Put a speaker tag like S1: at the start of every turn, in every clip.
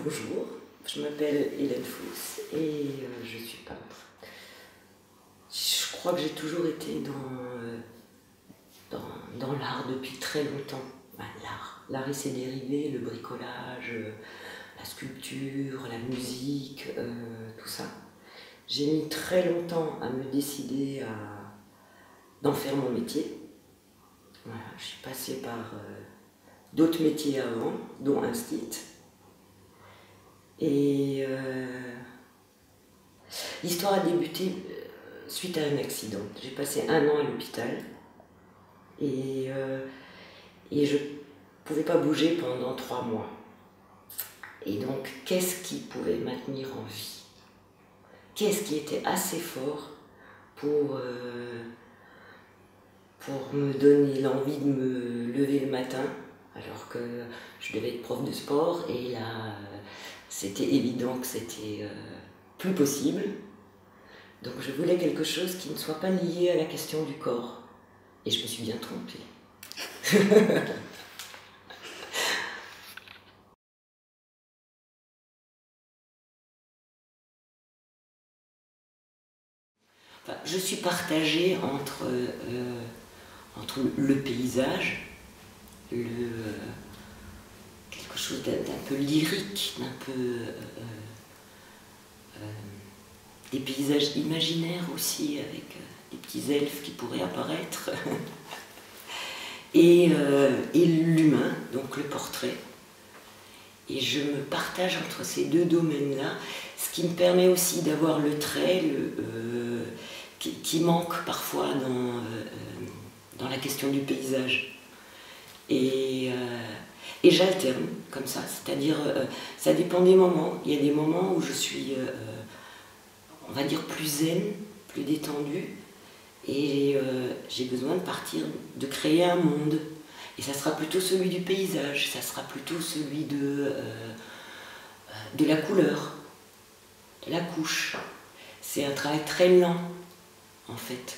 S1: Bonjour, je m'appelle Hélène Fous et je suis peintre. Je crois que j'ai toujours été dans l'art depuis très longtemps. Ben, l'art et ses dérivés, le bricolage, la sculpture, la musique, tout ça. J'ai mis très longtemps à me décider d'en faire mon métier. Voilà, je suis passée par d'autres métiers avant, dont Instit. Et l'histoire a débuté suite à un accident. J'ai passé 1 an à l'hôpital et je ne pouvais pas bouger pendant 3 mois. Et donc, qu'est-ce qui pouvait me maintenir en vie? Qu'est-ce qui était assez fort pour me donner l'envie de me lever le matin, alors que je devais être prof de sport, et là, c'était évident que c'était plus possible. Donc je voulais quelque chose qui ne soit pas lié à la question du corps. Et je me suis bien trompée. Enfin, je suis partagée entre le paysage, quelque chose d'un peu lyrique, d'un peu des paysages imaginaires aussi, avec des petits elfes qui pourraient apparaître, et l'humain, donc le portrait. Et je me partage entre ces deux domaines-là, ce qui me permet aussi d'avoir le trait qui manque parfois dans la question du paysage. Et j'alterne comme ça, c'est-à-dire ça dépend des moments. Il y a des moments où je suis, on va dire, plus zen, plus détendue, et j'ai besoin de partir, de créer un monde. Et ça sera plutôt celui du paysage, ça sera plutôt celui de la couleur, de la couche. C'est un travail très lent, en fait.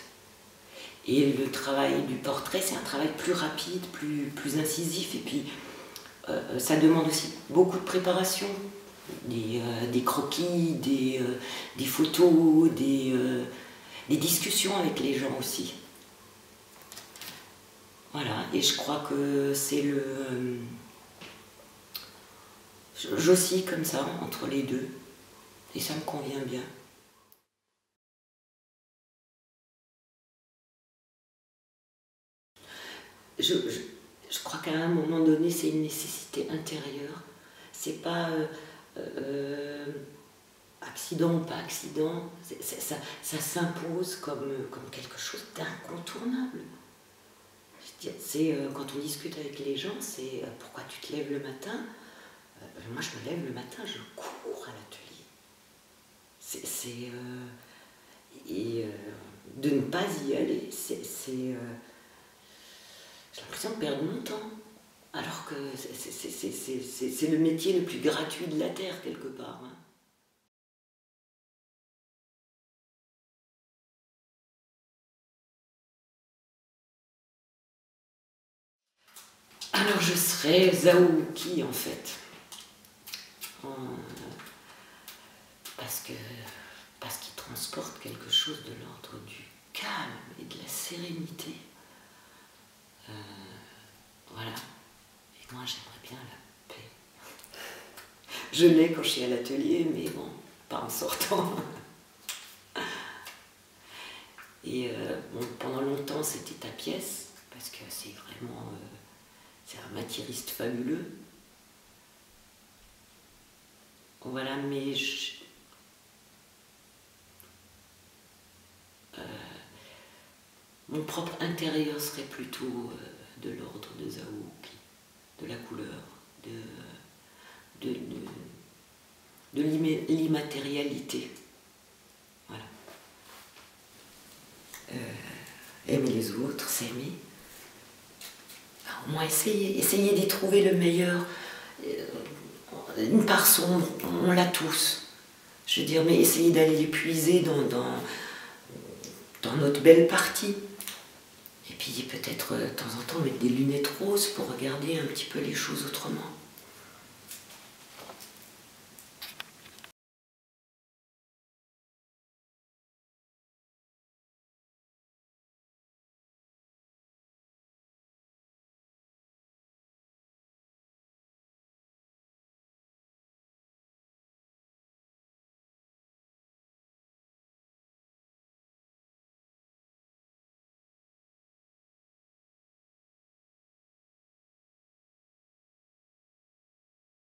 S1: Et le travail du portrait, c'est un travail plus rapide, plus incisif, et puis ça demande aussi beaucoup de préparation, des croquis, des photos, des discussions avec les gens aussi. Voilà, et je crois que c'est j'oscille comme ça, entre les deux, et ça me convient bien. Je crois qu'à un moment donné, c'est une nécessité intérieure. C'est pas accident ou pas accident, ça s'impose comme quelque chose d'incontournable. C'est quand on discute avec les gens, c'est pourquoi tu te lèves le matin? Moi, je me lève le matin, je cours à l'atelier. Et de ne pas y aller, j'ai l'impression de perdre mon temps. Alors que c'est le métier le plus gratuit de la Terre, quelque part. Hein. Alors je serais Zaouki en fait, parce qu'il transporte quelque chose de l'ordre du calme et de la sérénité. Voilà, et moi j'aimerais bien la paix. Je l'ai quand je suis à l'atelier, mais bon, pas en sortant. Et bon, pendant longtemps c'était ta pièce, parce que c'est vraiment... c'est un matiériste fabuleux. Voilà, mais mon propre intérieur serait plutôt de l'ordre de Zaouki, de la couleur, de l'immatérialité. Voilà. Aimer les autres, s'aimer. Au moins essayer d'y trouver le meilleur. Une part sombre, on l'a tous. Je veux dire, mais essayer d'aller les puiser dans notre belle partie. Et puis peut-être de temps en temps mettre des lunettes roses pour regarder un petit peu les choses autrement.